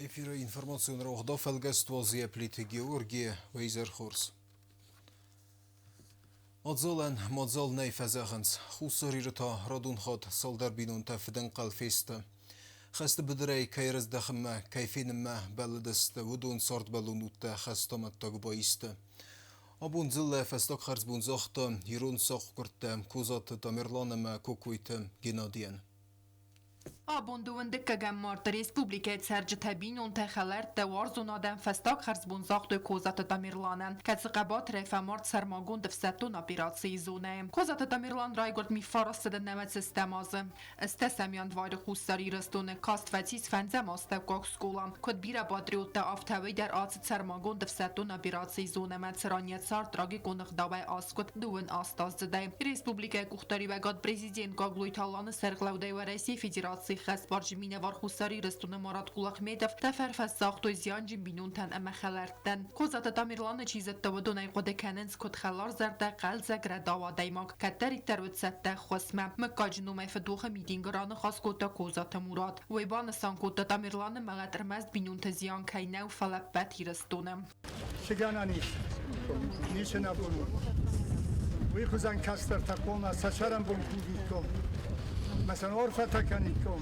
Эфира информационного дофелгества зеплите Георгия Вейзерхорс. Отзолен модзол нейфазаханс хусорирта радун ход солдар бинун тафден qalfesta. خست بدري كيرز دخمة كيفين ما بلدست ودون صارت بلونوت خستمت تجبايست. أبون زل فستق خرز بون زخت يرون ساق كرت كوزات تامرلان ما كوكويت جناديان. Abonduende Kagamart Respubliket Sergetabin und Techalert der Warzonaden Festag Herzbunzach de Kozat Tamirlanen. Katzqabat Refamart Sarmagund Fsetun operacji zone. Kozat Tamirlan Raigort mi farast de nemet sistemaz. Estesemian dvajde hussari rastone kastvecis fenzemaste kokskola. Kod bira badriuta aftavi der arzt Sarmagund Fsetun operacji zone met Saranyet Sar tragikonig dabei askot duen astaz de. Respublike Kuchtari vegad prezident Gagluitalan Serglaude ve Resi Federacji خاص برجمینه وارخوساری رستون مراد قلخمیدف تفرف ساخت و زیان جنبینون تن اما خلردن کوزات دامیرلان چیزت دودونای قد کننز کد خلار زرده قل زگر داوا دیماک کتری تروت سته خسمه مکاجنومه فدوخ میدینگران خاص کد کوزات مراد و ایبان سان کد دامیرلان مغد رمزد بینون تزیان کینه و فلبتی رستونم شگانا نیش نبولو وی خوزن کستر تقوم سشرم بون کوگیتم مثلا عرفت کنیکم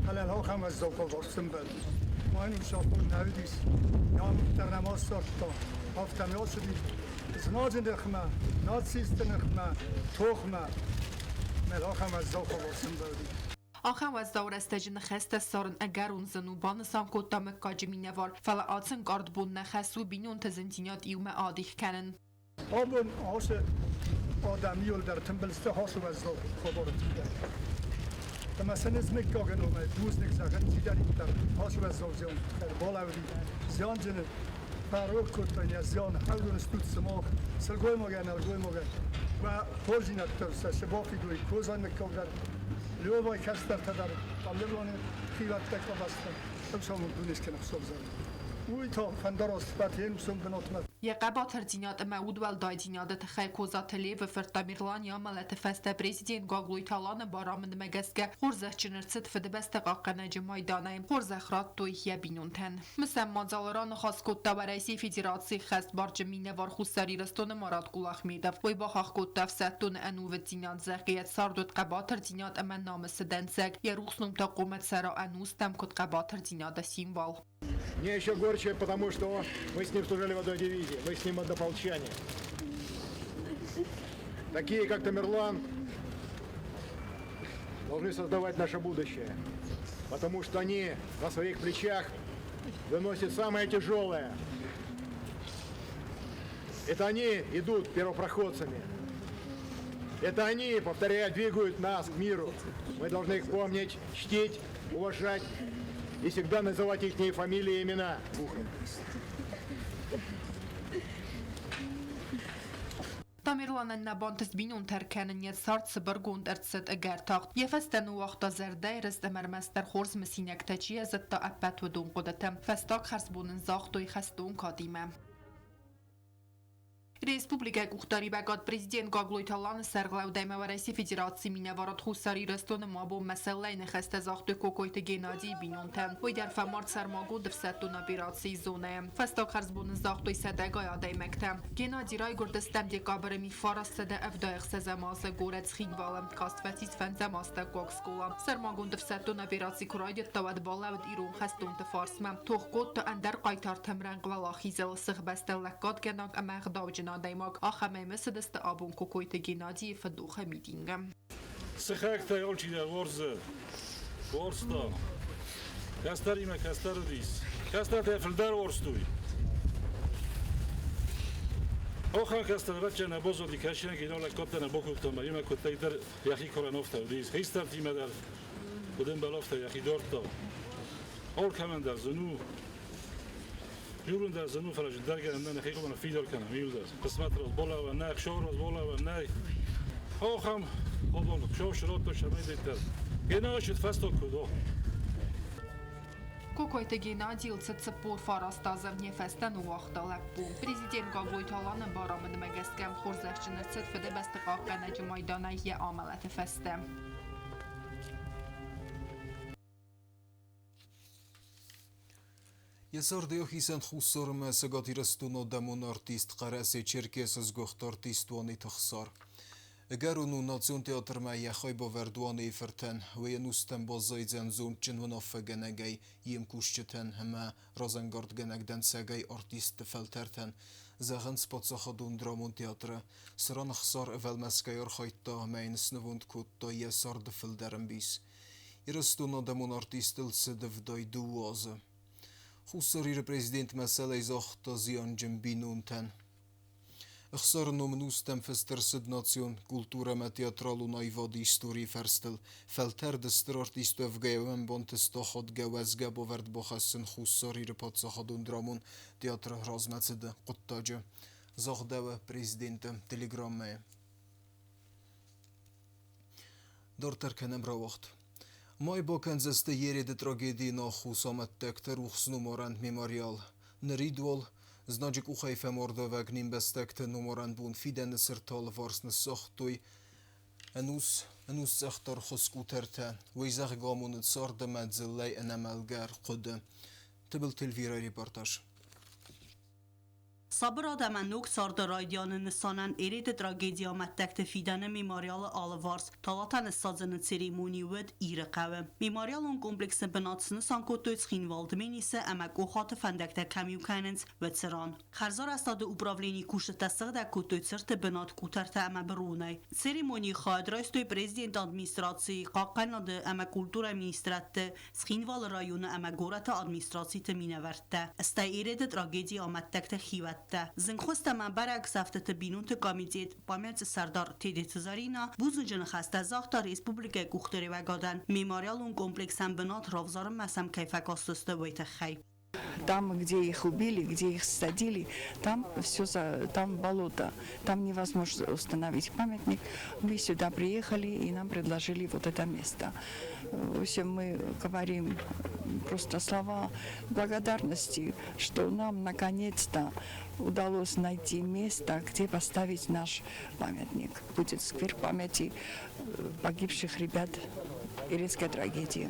حالا ها هم از ذوق وارسم بر ما این شاپور نودیس یا در نماز ساختا هفتم یا شدی زناج نخمه ناتسیست نخمه توخمه مل هم از ذوق وارسم بردی آخر از دور استجن خسته سارن اگر اون زنوبان سام کتا مکاجی مینوار فلا آتسن گارد بون نخستو بینون تزنتینات ایوم آدیخ کنن آبون آش آدمیول در تنبلسته هاشو از ذوق خبرت میده مثلا اسمک کاغنومه دوست نکساخن زیدانی در هاشو از ذوق زیان بالاودی زیان جنه فاروق کتا یا زیان هردون استود سماخ سلگوی مگن الگوی مگن و پوزینت ترسه شبافی دوی کوزان مکاغن لیوبای کستر تدر طالبان خیوت تکا بستن امشامون دونیش که نخصاب زنه اوی تا فندراست باتیم سوم بناتمد يقبا ترتينات مود والدايتينات تخيل كوزات لي فرتاميرلان يا ملت فست بريزيدنت غاغلوي تالان بارامن مگسكه خورزه چنرست فد بست قاقنه جمايدانه خورزه خرات توي يا بينونتن مثل مازالران خاص كوتا برئيسي فيدراسي خست بارجمينه وارخوساري رستون مراد قلاخ ميدف وي باخ كوتا فستون انو وتينات زقيت ساردوت قبا ترتينات امن نام سدنسك يا روخنم تقومت سرا انوستم كوت قبا ترتينات سيمبول Мне еще горче, потому что мы с ним служили в одной дивизии, мы с ним однополчане. Такие, как Тамерлан, должны создавать наше будущее, потому что они на своих плечах выносят самое тяжелое. Это они идут первопроходцами. Это они, повторяю, двигают нас к миру. Мы должны их помнить, чтить, уважать. И всегда называть их фамилии и имена. Tamirlanen nabantes binun terkenen jet sart sbergund ertset egertacht. Jefesten uachta zerdei rest emermester horz mesinek tečie zetta appet ودون قدتم. Festak hersbonen zachtoi khestun kadime. Республика Кухтари бегат президент Гаглой Талан Серглаудайме ва Рейси Федерации минаварат хусари рестон мабо меселейн хесте захты кокойт Геннадий Бинунтен. Вой در فمارت سرماگو درستون اپراتسی زونه. فستاق خرزبون زاختوی سدگای آدایمکتم. گنادی رای گردستم دی قابرمی فارست ده افدایق سزماز گورت خیگوالم کاستفتیز فنزماسته کوکسکولا. سرماگون درستون اپراتی کرای تاود بالاود ایرون خستون تفارسمم. توخ گود تا اندر قایتار تمرنگ ولا خیزل سخ بستل لکات گناگ امخ داوجنا دایماگ آخمه مسدست آبون کوکویت گنادی فدوخ میدینگم. سخاکتا یالچی در ورستا. Kastarime kastarudis. Kastate fildar orstui. Ocha kastarvacha na bozo di kashian ki nola kopta na boku toma yima kotaitar yahi koranofta udis. Histar tima dar budem balofta yahi dorta. Ol kaman dar zunu. Jurun dar zunu faraj darga na khiko na fidor kana miudas. Qismat ros bola wa na khshor ros bola wa na. Ocham obol khshor shrot to shamay detar. Genashit fasto kudo. Кокойте Геннадий цепор фарастаза нефестен уахта лаппу. Президент Гаглой Талан барамын мегескем хорзахчыныр цетфеде бестиқақ қанajı майданай я амалат фесте. 20 20 Jesor de ochisan chusor segot irastun damon artist qarase Черкес zgocht artist wani tachsar. Egarunu nation teatr ma yachoi bo verduani ferten, wejenustem bo zaidzen zun chinwanofe genegei, jem kuszczyten, ma Rosengard geneg den segei artist felterten, zagen spotsochodun dramon teatre, sran chsar velmeskei orchojta, mein snuvund kutto jesor de filderem bis. Irastun damon artistel sedev doi duoze. Хусарир президент меселей зохта зиан джембинунтен. Хсарну мнустем фестерсед национ культура ме театралу наивади истории ферстел. Фелтер дестер артисту евгеевен бонтесто ход гевезге боверд бохасен хусарир подсахадун драмун театр размецеде куттаджа. Захдеве президента телеграмме. Дортер кенем равахт. Мой бокен застаєрі де трагедії на хусамет текте рухс нуморанд меморіал. Нерідвол, знаджик ухайфе мордовек ним без текте нуморанд бун фіден сертал варс несахтуй. Енус сехтар хускутерте. Вейзах гамун царда медзелей енемелгер قده. Тибл телвіра репортаж. Sabır adamın nok sardı radyanı nisanan eridi tragediya mettekte fidene memorial Alvars talatan sazının seremoni vid iri qavim. Memorialun kompleksin binatsını sankotoyts xinvaldmen ise emek oxatı fendekte kamyukanens vid siran. Xerzar استاد upravleni kuşt tasıq da kotoytsırtı binat kuterte eme birunay. Seremoni xadrastoy prezident administrasiyi qaqanadı eme kultura ministratte xinval rayonu eme gorata administrasiyte mineverte. Estay eridi tragediya mettekte xivet زنخوست من برعکس هفته بینون کمیته پامیت سردار تیدیت زارینا بوزنجن خسته زاخت ریسپوبلیک کوختری و گادن میماریال اون کمپلکس هم بنات رافزارم مسم کیفه کاستسته ویت خی. Там, где их убили, где их садили, там там болото, там невозможно установить памятник. Мы сюда приехали и нам предложили вот это место. В общем, мы говорим просто слова благодарности, что нам наконец-то удалось найти место, где поставить наш памятник. Будет сквер памяти погибших ребят Иринской трагедии.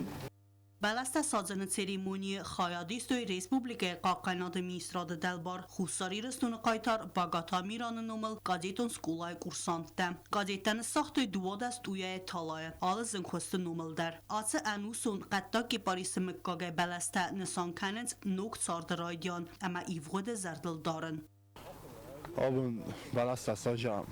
بلست سازن سریمونی خایادیستوی ریسپوبلیک قاقناد میسراد دلبار خوصاری رستون قایتار باگاتا میران نومل گازیتون سکولای کورسانتم. گازیتن ساخت دو دست اویه تالای آل زنخوست نومل در. آس انوسون قطعا که پاریس مکاگه بلست نسان کنند نوک سارد رایدیان اما ایوغد زردل دارن. آبون بلست ساجام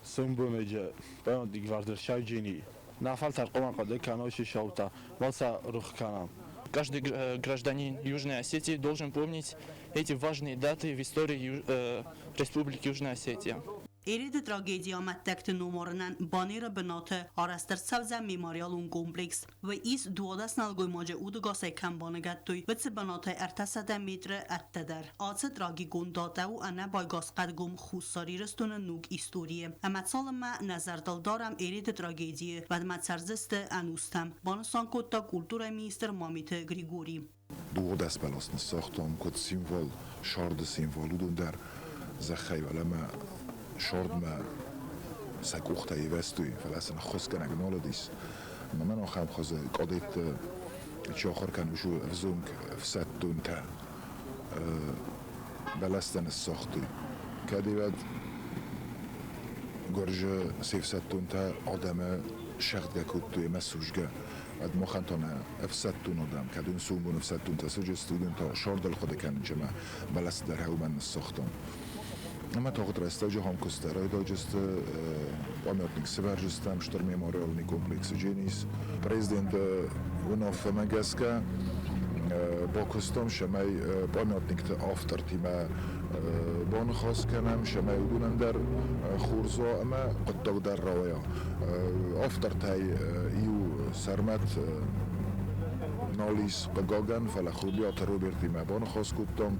سنبونه جه بیان دیگ وردر شای جینی. نفل ترقوان قد کناشی شوتا واسا рух канам. Каждый гражданин Южной Осетии должен помнить эти важные даты в истории Республики Южная Осетия. Eridi tragediya mettekte numaranan banera binate arastır savza memorialun kompleks ve is duodas nalgoymaca udugase kambanagattui ve banate ertasada metre atteder. Atse tragigon data u ana baygas qadgum khusari restuna nuk istoriye. Amat salma nazardal daram eridi tragediye ve matsarziste anustam. Banasan kotta kultura minister Mamite Grigori. Duodas belasni sachtam kot symbol, şardı symboludun der zakhayvalama شرد سکوخته ایوستوی فلسطین خواست کنگ نالدیس من آخرم خواست قادیت چه آخر کن وشو افزونگ افسد دون تا بلستن الساختی که دیوید گرجه سیفسد دون تا آدم شخص گکود توی مسوجگه اد مخنتانه افسد دون آدم که دون سومون افسد دون تا سجست دون تا شارد الخود کنن جمع بلست در هاو من الساختم اما تاخد راستا جهان کسترای داجست پامیتنیک سبر جستم شتر میموریالنی کمپلکس جینیس پرزیدنت اوناف مگسکه با کستم شمای پامیتنیک تا آفتر تیما بان خاص کنم شمای دونن در خورزا اما قطع در روایا آفتر تای ایو سرمت نالیس بگاگن فلا خوبیات روبرت تیما بان خاص کتم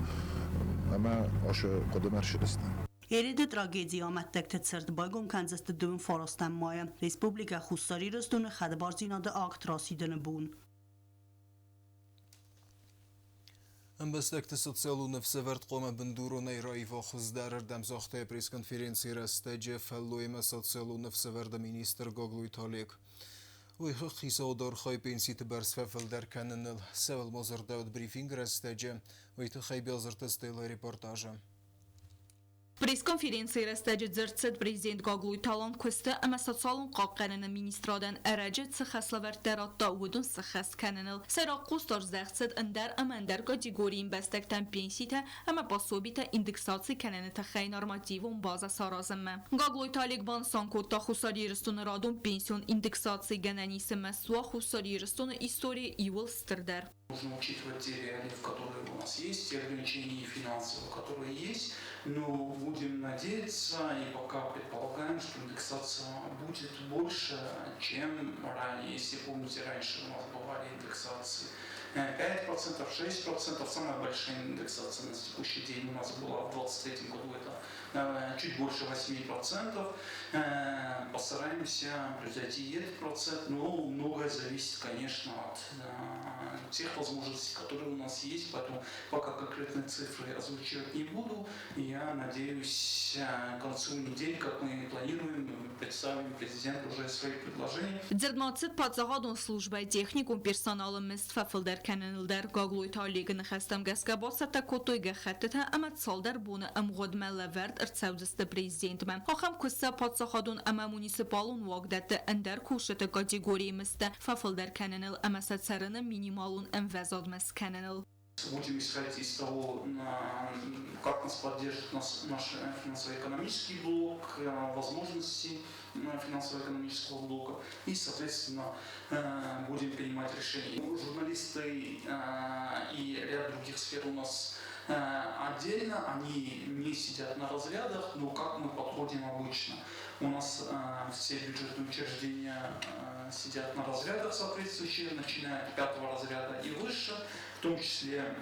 اما آش قدمر شدستم. Eridi tragediya mettekte sert baygum kanzeste dövün farastan mayan Respublika Xustari restunu xadbar zinadı akt rasidene bun. ام بستکت سوسیالو نفس ورد قوم بندورو نیرایی و خزدار اردم زخته پریس کنفرانسی راسته جف هلویم سوسیالو نفس ورد مینیستر گاگلوی تالیک. ويخي صودر خاي بنسي تبرس ففل در كانن السوال مزر داود بريفينج رستاجة ويتخي بيازر تستيل ريبورتاجة Пресс-конференции растаджит зерцет президент Гаглуй талант квеста ама социалун қаққанына министрадан әрәжет сахаславертератта удун сахас кананыл. Сайра қустар зәхсет андар ама андар категориян бәстәктен пенсита ама пособита индексации кананы тахай нормативун база саразымма. Гаглуй талик бан санкотта хусари рыстуны радун пенсион индексации гананisi масуа хусари рыстуны история ивыл стырдар. Нужно учитывать те реалии, которые у нас есть, те ограничения финансовые, которые есть, но будем надеяться и пока предполагаем, что индексация будет больше, чем ранее. Если помните, раньше у нас бывали индексации 5%, 6%, самая большая индексация на текущий день у нас была в 2023 году, это чуть больше 8%. Постараемся превзойти этот процент, но многое зависит, конечно, от тех возможностей, которые у нас есть, поэтому пока конкретные цифры озвучивать не буду. Я надеюсь, к концу недели, как мы планируем, представим президенту уже свои предложения. Ձերմացիտ պատзաղադուն службай техникум персонала մստվա դեր կանանլդեր գագլույթ ալիգն խստամ գասկաբոսա տակոտոյ գխատտա ամած սալդար բունը ամղոդմելավերտ ըրցավդստը պրեզիդենտմը հոխամ քսա պատզաղադուն ամա մունիցիպալուն վագդատը ընդեր քուշտը կատեգորիի մստը ֆաֆլդեր կանանլ ամասացարանը մինիմալուն ըմվազոդմս կանանլ Будем исходить из того, как нас поддержит наш финансово-экономический блок, возможности финансово-экономического блока и, соответственно, будем принимать решения. Журналисты и ряд других сфер у нас отдельно, они не сидят на разрядах, но как мы подходим обычно. У нас все бюджетные учреждения сидят на разрядах соответствующие, начиная от 5-го разряда и выше, в том числе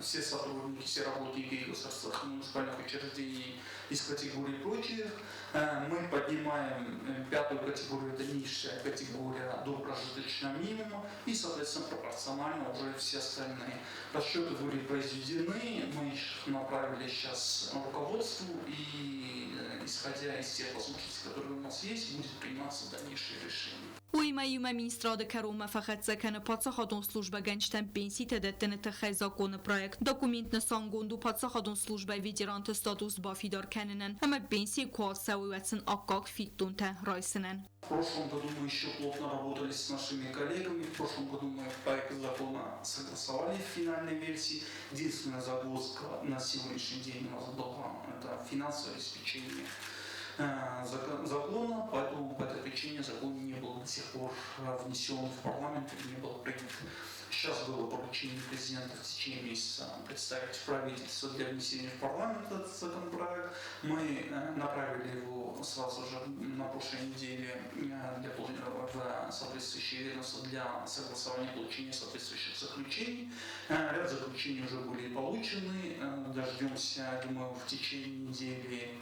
все сотрудники, все работники государственных муниципальных учреждений из категории прочих. Мы поднимаем 5-ю категорию, это низшая категория, до прожиточного минимума, и, соответственно, пропорционально уже все остальные расчеты были произведены, мы их направили сейчас руководству, и, исходя из тех возможностей, которые у нас есть, будет приниматься дальнейшие решения. Уймаюма министрада Карума Фахатсакана Пацахадун служба генштам пенсии тедеттен тахай законы проект. Документ на сангунду Пацахадун служба ветеранты статус бафидар каненен. Ама пенсии куасауюатсен аккак фиттунта райсенен. В прошлом году мы еще плотно работали с нашими коллегами. В прошлом году мы проект закона согласовали в финальной версии. Единственная загвоздка на сегодняшний день у нас была это финансовое обеспечение закона, поэтому по этой причине закон не был до сих пор внесен в парламент и не был принят. Сейчас было поручение президента в течение месяца представить в правительство для внесения в парламент этот законопроект. Мы направили его сразу же на прошлой неделе в соответствующие ведомства для согласования получения соответствующих заключений. Ряд заключений уже были получены. Дождемся, думаю, в течение недели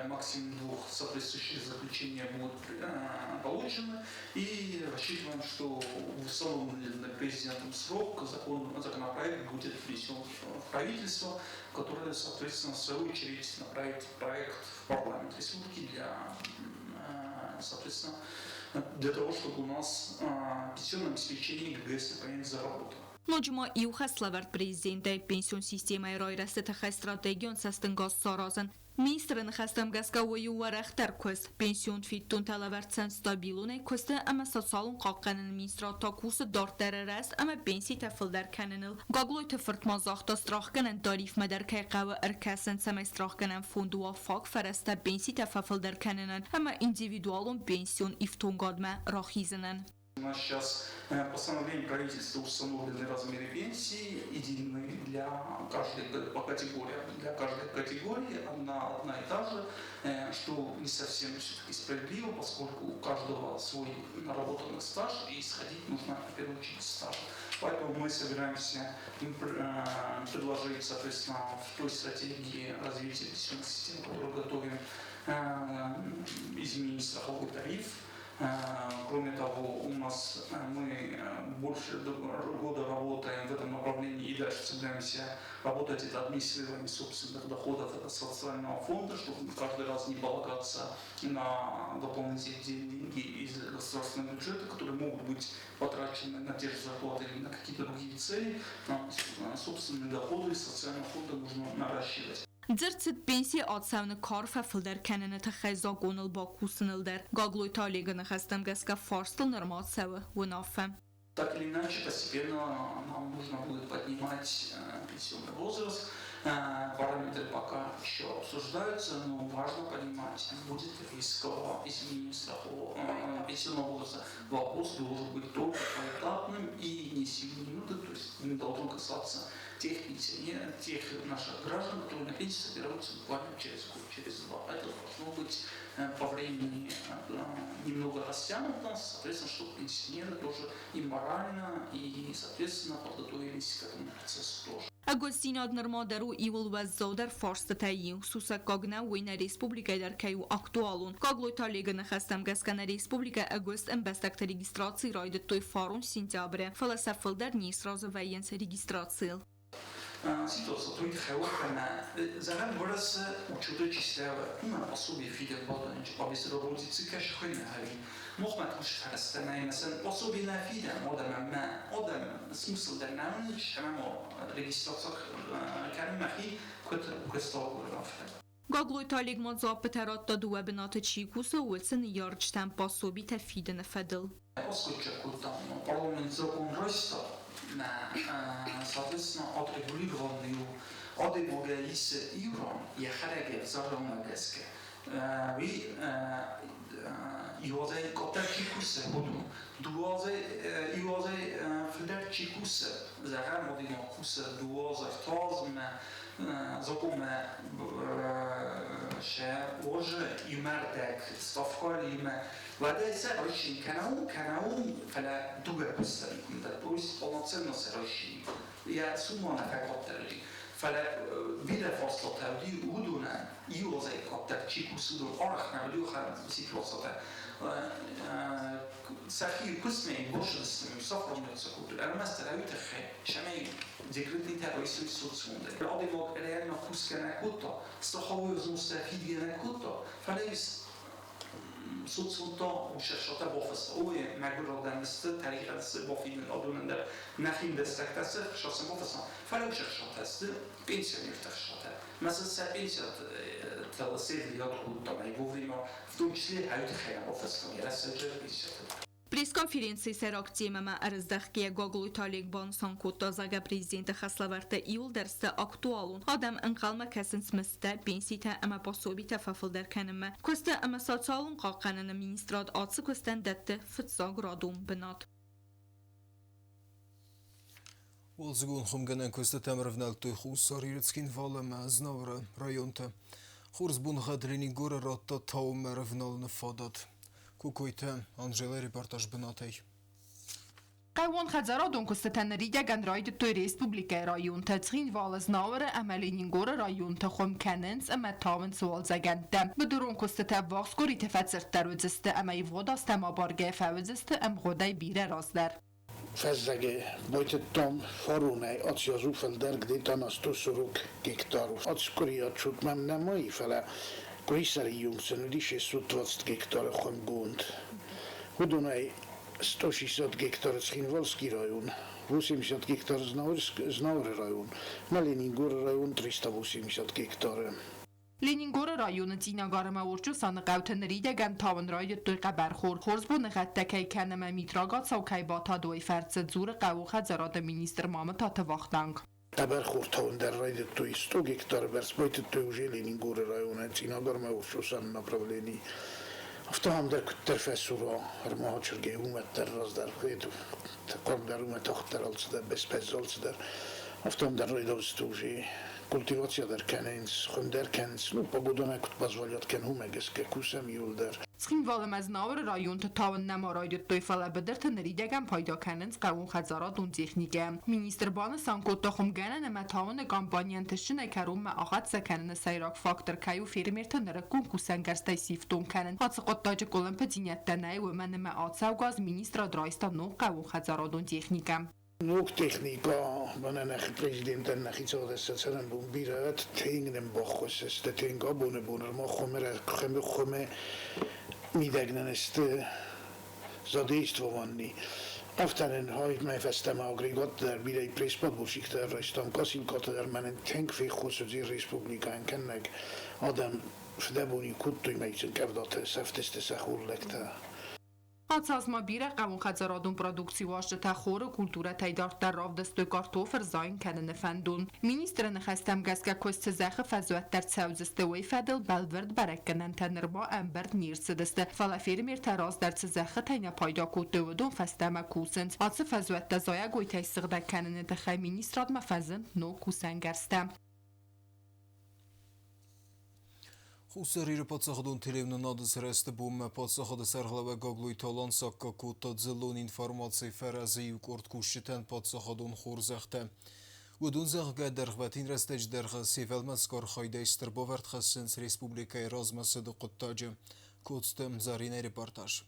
максимум 2 соответствующих заключения будут получены. И рассчитываем, что в установленный президентом срок законопроект будет внесен в правительство, которое, соответственно, в свою очередь направит проект в парламент республики соответственно, для того, чтобы у нас пенсионное обеспечение ГГС наконец заработало. Նոջմա իուխաս լավարդ պրեզիդենտը պենսիոն սիստեմայի ռոյրասը տխայ ստրատեգիոն սաստնգոս սորոզն Министры нахастам гаскавой уарахтар квест пенсион фиттун талаварцан стабилуне квесты ама социалун қаққанын министра такусы дартар раст ама пенсии тафылдар каныныл гаглой тафырт мазахта страхканын тариф мадар кайқавы аркасын самай страхканын фондуа фак фараста пенсии тафылдар канынын ама индивидуалун пенсион ифтунгадма рахизынын. У нас сейчас постановлением правительства установлены размеры пенсии единые для каждой категории. Для каждой категории одна и та же, что не совсем все-таки справедливо, поскольку у каждого свой наработанный стаж, и исходить нужно в первую очередь стажа. Поэтому мы собираемся предложить, соответственно, в той стратегии развития пенсионной системы, которую готовим, изменить страховой тариф. Кроме того, мы больше года работаем в этом направлении и дальше собираемся работать. Это администрирование собственных доходов, это социального фонда, чтобы каждый раз не полагаться на дополнительные деньги из государственного бюджета, которые могут быть потрачены на те же зарплаты или на какие-то другие цели. Собственные доходы из социального фонда нужно наращивать. Ձերցդ պենսի ացավնը քարֆը ֆլդեր քանենը թխեզակ ունել բակուսնելդեր գագլոյ տալեգը նխաստեմ գասկա ֆարստլ նորմացավը վնաֆը Так или иначе, постепенно нам нужно будет поднимать пенсионный возраст. Параметры пока еще обсуждаются, но важно понимать, будет риск изменения пенсионного возраста. Вопрос должен быть только поэтапным и не сиюминутным, то есть не должен касаться тех пенсионеров, тех наших граждан, которые на пенсии собираются буквально через год, через два. Это должно быть по времени немного растянуто, соответственно, чтобы пенсионеры тоже и морально, и, соответственно, подготовились к этому процессу тоже. Агостинад нормадеру ивол ваззодер форстатаи суса когна уйна республика деркаю актуалун коглой талега нахастам гаскана республика агост эмбестакт регистрации райдет той фарун сентября фаласафлдер не сразу военс регистрации. Ситуация той тхауахана заран вырос учета числява пособие фидер баланч обесроботи цикаш хойнахари мохмат уж харастана مثلا пособие на фидер одам смысл дарнамнич хамамо регистрация كان مخي كنت كستاغور رافت Գագլոյ տալիգ մոզապետարատ տա դուա բնատը չիկուսը ուլցն երջտան պասոբի թեֆիդը նվդլ Осколько там парламент закон роста соответственно, отрегулированную от демографии Иран я характер заром газке. И юзай котачикуса буду. Дуазай юзай флерчикуса зарам одинокуса дуазай тазма закума ше уже юмардак ставкалима ودايس رشين كانوا فلا دوغا بستريكم ده بروس полноценно سرشين يا سوما فقط تري فلا بلا فاصلة تودي ودونا يوزي قطع تشيكو سودو أرخ نعملوا خارج سيكلوسة سخي قسمي بوش السمي صفر من السكوت أنا ما استلويت خي شمي ذكرتني ترويس السوتسون ده العادي ما قرينا نفوس كنا كوتا استخوي زمستفيد جنا كوتا فليس سوتسونتا و شرشاتا بافست اوه مجبور دانست تاریخ است با فیلم آدون در نخیم دستک دست شخص بافست فلو شرشات است پنسیونیر تخشاته مثلا سر پنسیات تلاسیل یاد خود تا میگوییم в том числе هایت خیلی بافست کنی رسیده پنسیات Пресс-конференции сэрактемама арыздахкия гоглуй талик бонсон кутта зага президента хаславарта иулдерста актуалун адам анқалма касынсмыста пенсита ама пособита фафылдар каныма көсті ама социалун қаққанына министрат атсы көстен дәтті фытсаг радум бінат. Ол зігун хумганан көсті тәмірівнал той хусар ирецкин валама знавра районта. Хурс бун гадрини гора ратта таумарівнал нафадат. Кукойта Анжела репортаж бнатай. قوان خزارادون کستنری دگن راید توی ریسپوبلیکای رایون تدخین والز ناور عملینین گور رایون تخم کننس اما تاون سوال زگنده بدرون کستت واقس گوری تفتزرت دروزسته اما ایواداست اما بارگه فوزسته ام غدای بیره رازدر Fezzege, bojtettam farónej, aci az ufeldergdi tanasztószorok gektarów. Acskori a csut, nem mai fele, Koisari Jungsen, Lishe 120 гектара хомгунд. Худонай 160 гектар Цхинвальский район, 80 гектар Знаур район, на Ленингор район 380 гектар. Լենինգորը ռայոնը ծինագարը մաուրջու սանығավթների դեգան թավն ռայդը տույկա բարխոր խորզբու նղատտակայ կյանամա միտրագատ սավկայ բաթա դոյ ֆերցը ձուրը qավուխա ձարադը մինիստր մամը թաթը վախտանք. Բարխոր թավն դեր ռայդը տույ 100 гектар վերսպայտը տույ ուժի Լենինգոր ռայոնը ծինագար մաուրջու սան направлений. Автоам дер терфесура армаачырге уметтер раздер хеду. Таком дер уметтахтер алцдер беспезалцдер. Автоам дер райдовстужи. Культивация дер кененс, хом дер кенс, ну погода некут позволят кен хумегеске кусем юлдер. Սխինվալը մազնավր ռայուն թավն նամարայդ տոյֆալը բդրթը նրիդեգան պայդականենց կավուն խածարատ ուն տեխնիկը։ Մինիստր բանը սանկոտոխում գանը նմաթավնը կամպանիան թշնը կարում աղատ սականը սայրակ ֆակտոր կայու ֆիրմիրթը նրկուն կուսանգարստայ սիվտուն կանն։ Հացկոտտաջը կոլմպը դինյատտանայ ու մնմը ացավգազ մինիստրը դրայստա նող կավուն խածարատ ուն տեխնիկը։ Nog technica, wanneer een president en nog iets anders dat zijn doen bieden het dingen bochos is dat ding abonnen maar gewoon middagen is de zadist van niet. Afteren heb ik mijn vaste aggregaat daar bij de prespad boschik daar restaan kasim kat daar men een tank veel goed zo die republiek aan ken ik Adam verdeboni goed toe mij zijn heb dat safeste sachul lekte. Ացազմաբիրը կավուն խածարադուն պրոդուկցի վաշը թախորը կուլտուրը թայդարտար ռավ դստոյ կարտոֆր զայն կանը նվանդուն։ Մինիստրը նխաստամ գասկա կոստը զախը ֆազուատտար ցավզստը վեյ ֆադել բալվերդ բարակկնան թանրբա ամբերդ միրսը դստը ֆալաֆերի միր թարազ դարցը զախը թայնա պայդա կուտովդուն ֆաստամա կուսընց։ Ացը ֆազուատտա զոյա գույթայ սղդա կանը նտխայ մինիստրատ մաֆազն նո կուսանգարստա։ Խուսերիրը պացախդուն թիրևնը նադս հրեստը բում պացախդը սարղլավը գագլույ տալան սակկա կուտա ձլուն ինվորմացի ֆարազի ու կորդ կուշիտեն պացախդուն խորզեղտը։ ودون زغ درغبتین رستج درغ سیول مسکار خایده استر باورد خسنس ریسپوبلیکای رازم صدق التاج کوتستم زارینه رپورتاج.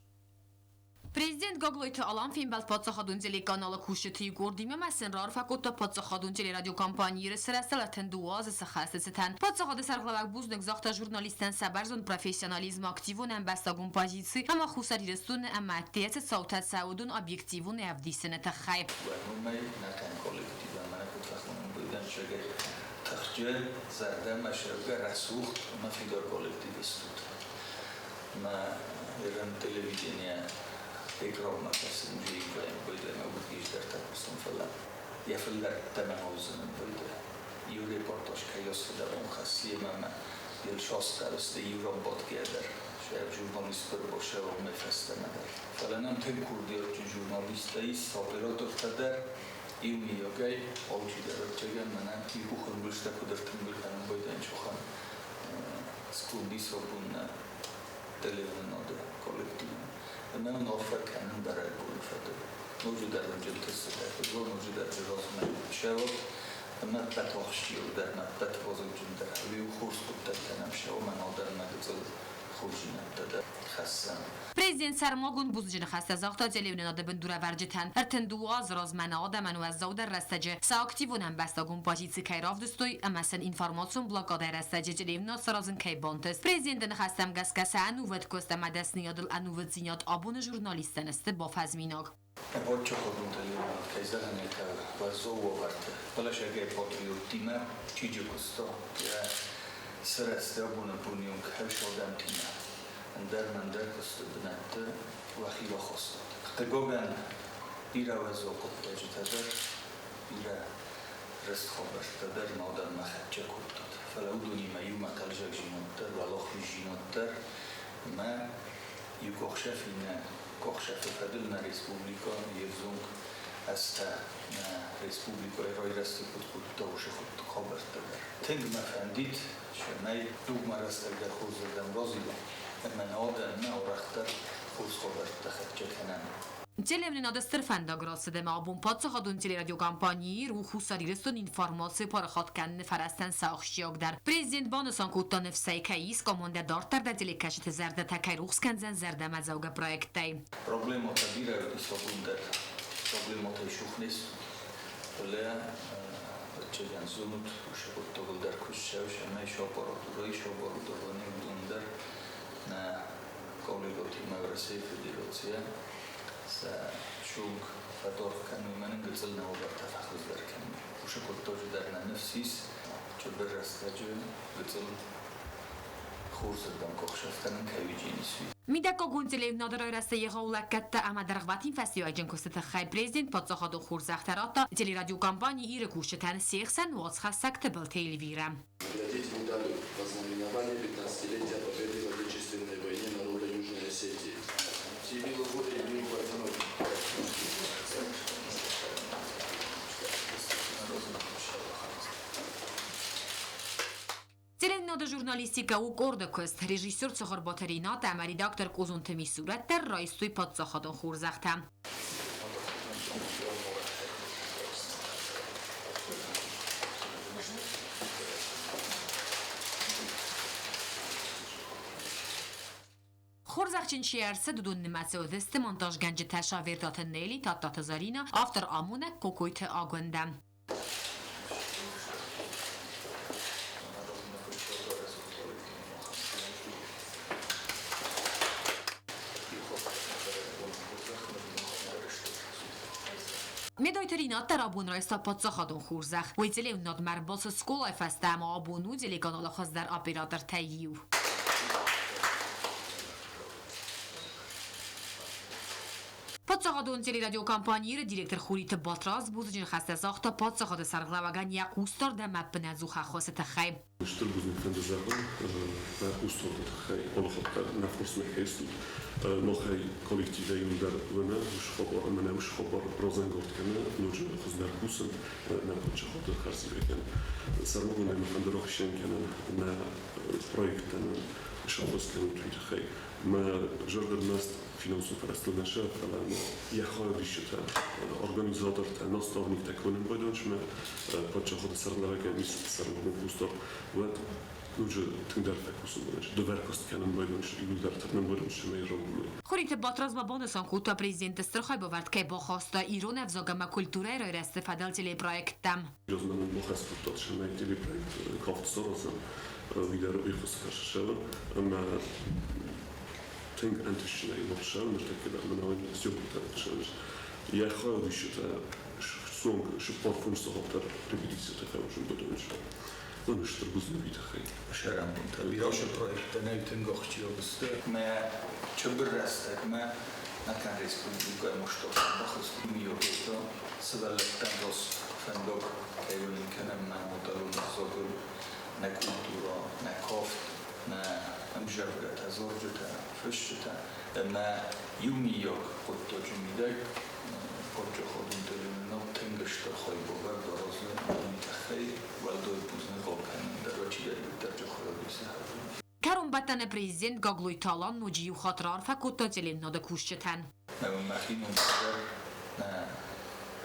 Prezident Gogloyta alan film bel patsahadun zeli kanalı kuşutu gördüğüm mesin rar fakat patsahadun zeli radyo kampanyayı sırasıyla duaz sıxaseten patsahadı sarglavak buznek zaxta jurnalisten sabarzun profesyonalizm aktivun en bastagun pozisi ama xusari restun ama tiyat sautat saudun objektivun evdisine taxayb. تخجل زرده مشربه رسوخ ما فیدار کولکتیو استود ما ایران تلویزیونیا اکرام نکردیم جایی که باید ما بودیش در تابستون فلان یا فل در تماموزن باید یه رپورتاج کیاس فدار اون خاصیه ما یه شاست درسته ایران باد گردر شاید ژورنالیست بر باشه و مفسته ندار فلان هم تیم کردیات جو ژورنالیستی سابرات افتاده ایومی یکی آوچی دارد چگم من تی بخون بلشته کدرتم بلکنم باید انچوخان سکوندی سابون تلویزیون ناده کالکتیو من آفر کنم برای بولی فده موجود در رنجل تسته و موجود در جراز من شود من بتاخشی و در من بتوازم جون در حالی و خورس بود کنم شود من آدر مگزل خوشی نبتده خستم Prezident Sarmagun buzcini xasta zaxta televizyon adı ben dura verceten erten duaz razmana adamanu az zawda rastaje sa aktivunan bastagun pozici kayrav dostoy amasen informasyon blokada rastaje televizyon sarazın kaybantes Prezidentin xastam gaskasa anuvet kosta madasni adıl anuvet zinyat abone jurnalisten este ba fazminog Очень хорошо телевизор, кайзарный это базовый арт. Полашаге патриотима, чижикусто, я срасте абуна пуньюнг, хавшодам тима. Андер кусто бнатте, вахила хосто. Тегоган ира вазо коттажи тадер, ира рестхобер тадер надар махача куртад. فلودوني ما يوم تلجك جينوتر والله جينوتر ما يكوخشفينا كوخشف فدلنا ريسبوبليكا يزونك استا ريسبوبليكا راي رستي كنت توش خد خبر تبر تنگ ما فهمديت شماي دوغ ما رستك در خوز دم رازي من آدم ما ورختر خوز خبر تخد کنن Televizyon adı Stırfanda grası deme abun patsahadun teleradyo kampanyi ruh husarireston informasi paraxatkan farasten sağışıyog der. Prezident banısan kuttan nefsay kayis komanda dartar da telekaşit zerde takay ruhskanzen zerde mazavga projektay. Problemata bira sabundar. Problemata şuhnes. Öyle çejen zunut uşakut togul der kuşşav şamay şaparaturay şaparaturay bundar na kolegoti mavrasi federatsiya شوق فدور كانوا ما نقزلنا وبرتا فخذ ذركن وشكل توجد درنا نفسيس جبر رستاجل قزل خورز الدم كوخشفتن كايوجيني سوي Midako gunzelev nadar rastay gawlakatta ama dargbatin festivalin kostet khay prezident patsaxadu khurzaxtarata tele radio kampaniyi ire kushtan 80 воц хасак тбл телевизора. Наградить медалью вознаменования 15-летия победы в Отечественной войне народа Южной Осетии. Сибилу Гурри Юрию Парфенову. Նոդը ժուրնալիստիկա ու կորդը կուստ, ռեժիսոր ծողոր բոթերինատ, ամարի դակտր կոզուն թմի սուրət դեր ռայստույ պատծախադon խուրզախտ եմ։ Խորզախչին շիարսը դուդուն նմացը ոդեստ մոնտաժ գանջը թաշա վերդատը նելի տատատը զարինը ավտր ամունը կոկոյթը ագոնդեմ։ Մեդոյթերինատ տարաբուն ռայստա պատծախադուն խուրզախ, ոյցել է ուննոդ մәрբոսը սկոլ այֆաստամ աբունու դելեկանոլը խոզդար ապիրատր թայիու։ Պատծախադուն телерадиокомпании директор Хурita Батраз бузыжин хастасахта պատծախադը սարգլավագան յակուստոր դա մապնազու խախոսը թխայ։ Շտր բուզնիկ ֆանդազախը და უსწორდათ ხე პოლოხოტა ნაფორსმექესტი ნოხე კოლექტივი უნდარვნა უშხობო ამანა უშხობო პროზანგორტკანა ნუჯ ხუზნარ ბუსან ნაფორჩხოტა ხარსიბეკან სარმოგონა მიხანდროხშენკანა на პროექტან შობოსკენ თვითხე მა ჟორდერნასტ финансово пространство, когда я хочу решить организатор, наставник такой не будет, что мы подчеркнем соревнования месяца соревнований пустор. Вот уже тендер фокус будет, доверкость к нам будет, и удар так нам будет, что мы ровно. Խորհուրդը պատրաստաբան է սանկուտա prezidentը ստրխայբովարդ կե բոխոստա իրոն ավզոգամա կուլտուրայր ойրաստը ֆադալ телепроектам. Rozumiem, że muszę spotkać się na teleprojekt Kowtsorosem, wideo i wyskaszczę, na Тинг античный лошадь, мы так когда мы наводим сюрприз, что я хочу еще сонг, что парфум сохотар репетиция такая уже будет уже. Ну что будет видно хай. Шарам, бираше проект, не тинг охчиобст. Мы чобрасты, мы на канале республика, мы что, бахус миёто, савалектандос фендок, кевин канам на мотору на зогу, на культура, на кофт, на امجرد ازورجت فشت ما یومی یک خود جمیده خود خودم داریم ناتنگش تا خواهی باور درازه میتخی ولدوی بزنه قاب کنن در وچی در جا خواهی بیسه Карум батане президент Гаглуй Талан нуджию хатрар факута телемнода кушчетен. Мы махину на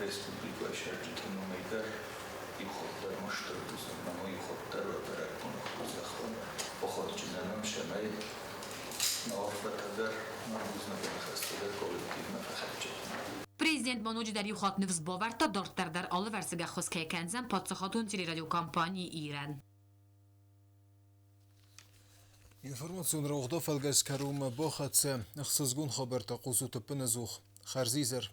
республику Ашарджитану Мейдар и хоттар маштар бузан на мой хоттар оперативно захват. Походчи на нам шамай на офратадар на бузна бахастадар коллективно фахачет. Президент Мануджи дар юхатны взбоварта дортардар алы версига хоскейкензен подсахатун телерадиокомпании Иран. Информацион роғда фалгаз карума бохатсе, ұқсызгун хабарта қузуты пінізух. Харзизер.